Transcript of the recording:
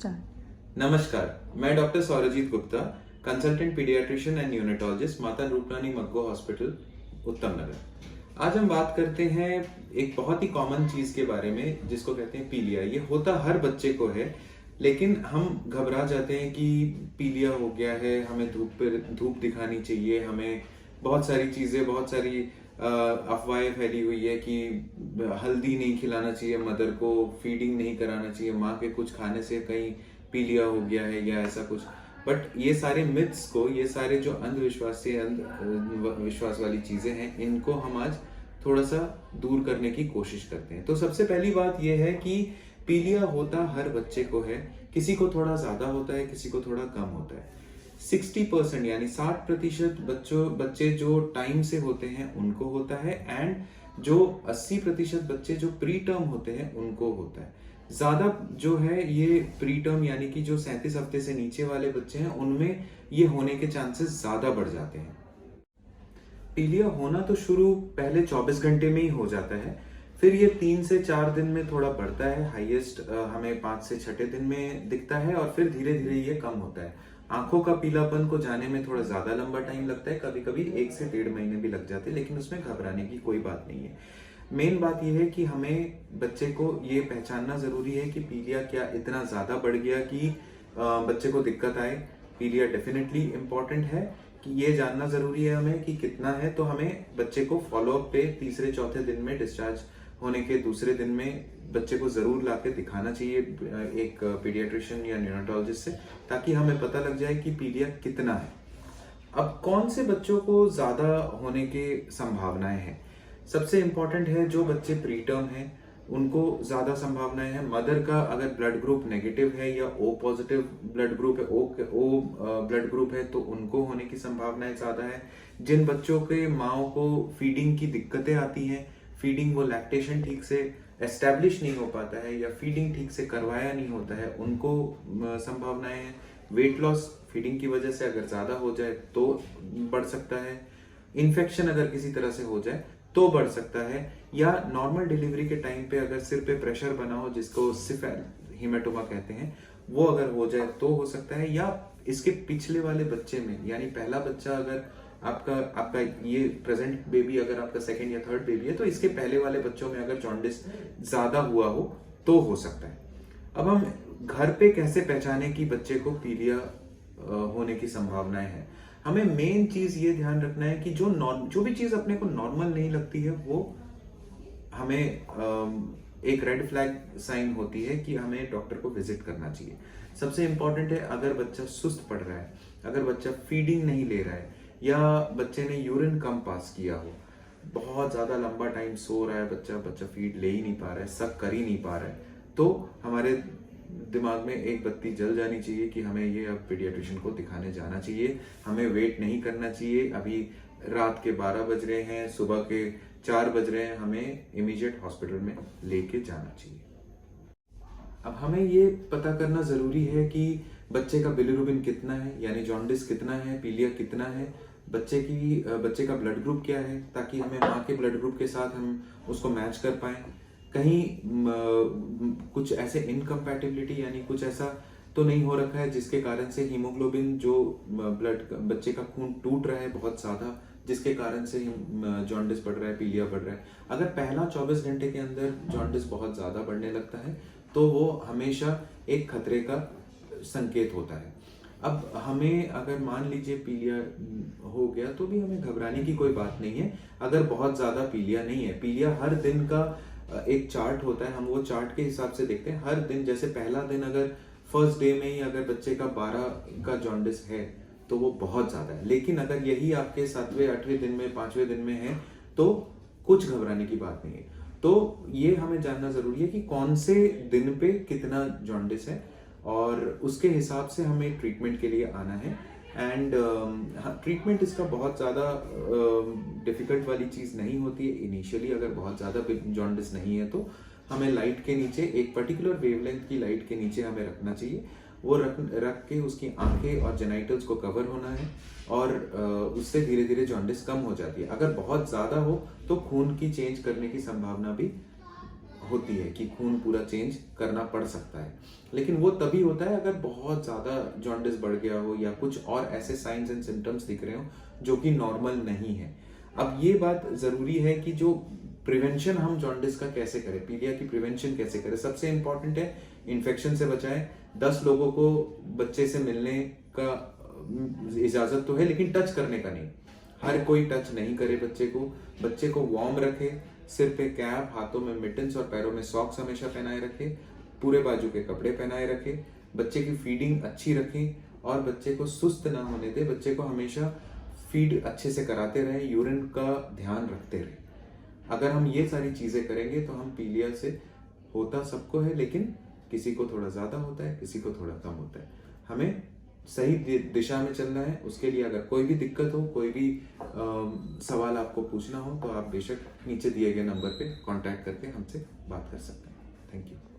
Start. नमस्कार, मैं doctor Sourajit Gupta, consultant paediatrician and neonatologist, Mata Rooprani मग्गो hospital, उत्तम नगर। आज हम बात करते हैं एक बहुत ही कॉमन चीज के बारे में जिसको कहते हैं पीलिया। ये होता हर बच्चे को है, लेकिन हम घबरा जाते हैं कि पीलिया हो गया है, हमें धूप दिखानी चाहिए, हमें बहुत सारी चीजें, बहुत सारी अफवाहें फैली हुई है कि हल्दी नहीं खिलाना चाहिए मदर को, फीडिंग नहीं कराना चाहिए, माँ के कुछ खाने से कहीं पीलिया हो गया है या ऐसा कुछ। बट ये सारे मिथ्स को, ये सारे जो विश्वास वाली चीजें हैं, इनको हम आज थोड़ा सा दूर करने की कोशिश करते हैं। तो सबसे पहली बात यह है कि पीलिया होता हर बच्चे को है। किसी को थोड़ा ज्यादा होता है, किसी को थोड़ा कम होता है। 60% यानी 60% बच्चे जो टाइम से होते हैं उनको होता है, एंड जो 80% बच्चे जो प्री टर्म होते हैं उनको होता है। ज्यादा जो है ये प्री टर्म यानी कि जो 37 हफ्ते से नीचे वाले बच्चे हैं उनमें ये होने के चांसेस ज्यादा बढ़ जाते हैं। पीलिया होना तो शुरू पहले 24 घंटे में ही हो जाता है, फिर ये 3 से 4 दिन में थोड़ा बढ़ता है, हाईएस्ट हमें 5 से 6 दिन में दिखता है, और फिर धीरे धीरे ये कम होता है। आंखों का पीलापन को जाने में थोड़ा ज्यादा लंबा टाइम लगता है, कभी कभी 1 से 1.5 महीने भी लग जाते हैं, लेकिन उसमें घबराने की कोई बात नहीं है। मेन बात यह है कि हमें बच्चे को ये पहचानना जरूरी है कि पीलिया क्या इतना ज्यादा बढ़ गया कि बच्चे को दिक्कत आए। पीलिया डेफिनेटली इंपॉर्टेंट है कि ये जानना जरूरी है हमें कि कितना है। तो हमें बच्चे को फॉलोअप पे तीसरे चौथे दिन में, डिस्चार्ज होने के दूसरे दिन में बच्चे को जरूर लाके दिखाना चाहिए एक पीडियाट्रिशियन या न्यूनेटोलॉजिस्ट से, ताकि हमें पता लग जाए कि पीलिया कितना है। अब कौन से बच्चों को ज्यादा होने की संभावनाएं हैं? सबसे इंपॉर्टेंट है जो बच्चे प्री टर्म हैं उनको ज्यादा संभावनाएं हैं। मदर का अगर ब्लड ग्रुप नेगेटिव है या ओ पॉजिटिव ब्लड ग्रुप है, ओ ब्लड ग्रुप है, तो उनको होने की संभावनाएं ज्यादा है। जिन बच्चों के माओ को फीडिंग की दिक्कतें आती हैं, फीडिंग वो लैक्टेशन ठीक से एस्टेब्लिश नहीं हो पाता है या फीडिंग ठीक से करवाया नहीं होता है, उनको संभावनाएं हैं। वेट लॉस फीडिंग की वजह से अगर ज्यादा हो जाए तो बढ़ सकता है। इन्फेक्शन अगर किसी तरह से हो जाए तो बढ़ सकता है, या नॉर्मल डिलीवरी के टाइम पे अगर सिर पे प्रेशर बना हो, जिसको सिफेल हीमेटोमा कहते हैं, वो अगर हो जाए तो हो सकता है। या इसके पिछले वाले बच्चे में, यानी पहला बच्चा अगर आपका ये प्रेजेंट बेबी अगर आपका सेकंड या थर्ड बेबी है, तो इसके पहले वाले बच्चों में अगर जॉन्डिस ज्यादा हुआ हो तो हो सकता है। अब हम घर पे कैसे पहचाने कि बच्चे को पीलिया होने की संभावनाएं हैं? हमें मेन चीज ये ध्यान रखना है कि जो भी चीज अपने को नॉर्मल नहीं लगती है वो हमें एक रेड फ्लैग साइन होती है कि हमें डॉक्टर को विजिट करना चाहिए। सबसे इंपॉर्टेंट है, अगर बच्चा सुस्त पड़ रहा है, अगर बच्चा फीडिंग नहीं ले रहा है, या बच्चे ने यूरिन कम पास किया हो, बहुत ज्यादा लंबा टाइम सो रहा है बच्चा फीड ले ही नहीं पा रहा है, सक कर ही नहीं पा रहा है, तो हमारे दिमाग में एक बत्ती जल जानी चाहिए कि हमें ये अब पीडियाट्रिशियन को दिखाने जाना चाहिए। हमें वेट नहीं करना चाहिए। अभी रात के 12 बज रहे हैं, सुबह के 4 बज रहे हैं, हमें इमीडिएट हॉस्पिटल में लेके जाना चाहिए। अब हमें ये पता करना जरूरी है कि बच्चे का बिलिरुबिन कितना है, यानी जॉन्डिस कितना है, पीलिया कितना है, बच्चे का ब्लड ग्रुप क्या है, ताकि हमें माँ के ब्लड ग्रुप के साथ हम उसको मैच कर पाए। कहीं कुछ ऐसे इनकम्पैटिबिलिटी यानी कुछ ऐसा तो नहीं हो रखा है जिसके कारण से हीमोग्लोबिन, जो ब्लड बच्चे का खून टूट रहा है बहुत ज्यादा, जिसके कारण से जॉन्डिस बढ़ रहा है, पीलिया बढ़ रहा है। अगर पहला 24 घंटे के अंदर जॉन्डिस बहुत ज्यादा बढ़ने लगता है तो वो हमेशा एक खतरे का संकेत होता है। अब हमें अगर मान लीजिए पीलिया हो गया तो भी हमें घबराने की कोई बात नहीं है। अगर बहुत ज्यादा पीलिया नहीं है, पीलिया हर दिन का एक चार्ट होता है, हम वो चार्ट के हिसाब से देखते हैं। हर दिन, जैसे पहला दिन अगर फर्स्ट डे में ही अगर बच्चे का 12 का जॉन्डिस है तो वो बहुत ज्यादा है, लेकिन अगर यही आपके 7वें 8वें दिन में 5वें दिन में है तो कुछ घबराने की बात नहीं है। तो ये हमें जानना जरूरी है कि कौन से दिन पे कितना जॉन्डिस है, और उसके हिसाब से हमें ट्रीटमेंट के लिए आना है। एंड ट्रीटमेंट इसका बहुत ज़्यादा डिफिकल्ट वाली चीज़ नहीं होती है। इनिशियली अगर बहुत ज़्यादा जॉन्डिस नहीं है तो हमें लाइट के नीचे, एक पर्टिकुलर वेवलेंथ की लाइट के नीचे हमें रखना चाहिए। वो रख के उसकी आंखें और जेनाइटल्स को कवर होना है, और उससे धीरे धीरे जॉन्डिस कम हो जाती है। अगर बहुत ज़्यादा हो तो खून की चेंज करने की संभावना भी होती है कि खून पूरा चेंज करना पड़ सकता है, लेकिन वो तभी होता है अगर बहुत ज़्यादा जॉन्डिस बढ़ गया हो या कुछ और ऐसे साइंस एंड सिम्टम्स दिख रहे हो जो कि नॉर्मल नहीं है। अब ये बात ज़रूरी है कि जो प्रिवेंशन हम जॉन्डिस का कैसे करें, पीलिया की प्रिवेंशन कैसे करें। सबसे इंपॉर्टेंट है इन्फेक्शन से बचाएं। 10 लोगों को बच्चे से मिलने का इजाज़त तो है, लेकिन टच करने का नहीं। हर कोई टच नहीं करे बच्चे को। बच्चे को वार्म रखे, सिर पे कैप, हाथों में मिटन्स और पैरों में सॉक्स हमेशा पहनाए रखे, पूरे बाजू के कपड़े पहनाए रखे, बच्चे की फीडिंग अच्छी रखें और बच्चे को सुस्त ना होने दे। बच्चे को हमेशा फीड अच्छे से कराते रहे, यूरिन का ध्यान रखते रहे। अगर हम ये सारी चीज़ें करेंगे तो हम पीलिया से, होता सबको है लेकिन किसी को थोड़ा ज़्यादा होता है, किसी को थोड़ा कम होता है। हमें सही दिशा में चलना है। उसके लिए अगर कोई भी दिक्कत हो, कोई भी सवाल आपको पूछना हो तो आप बेशक नीचे दिए गए नंबर पे कांटेक्ट करके हमसे बात कर सकते हैं। Thank you.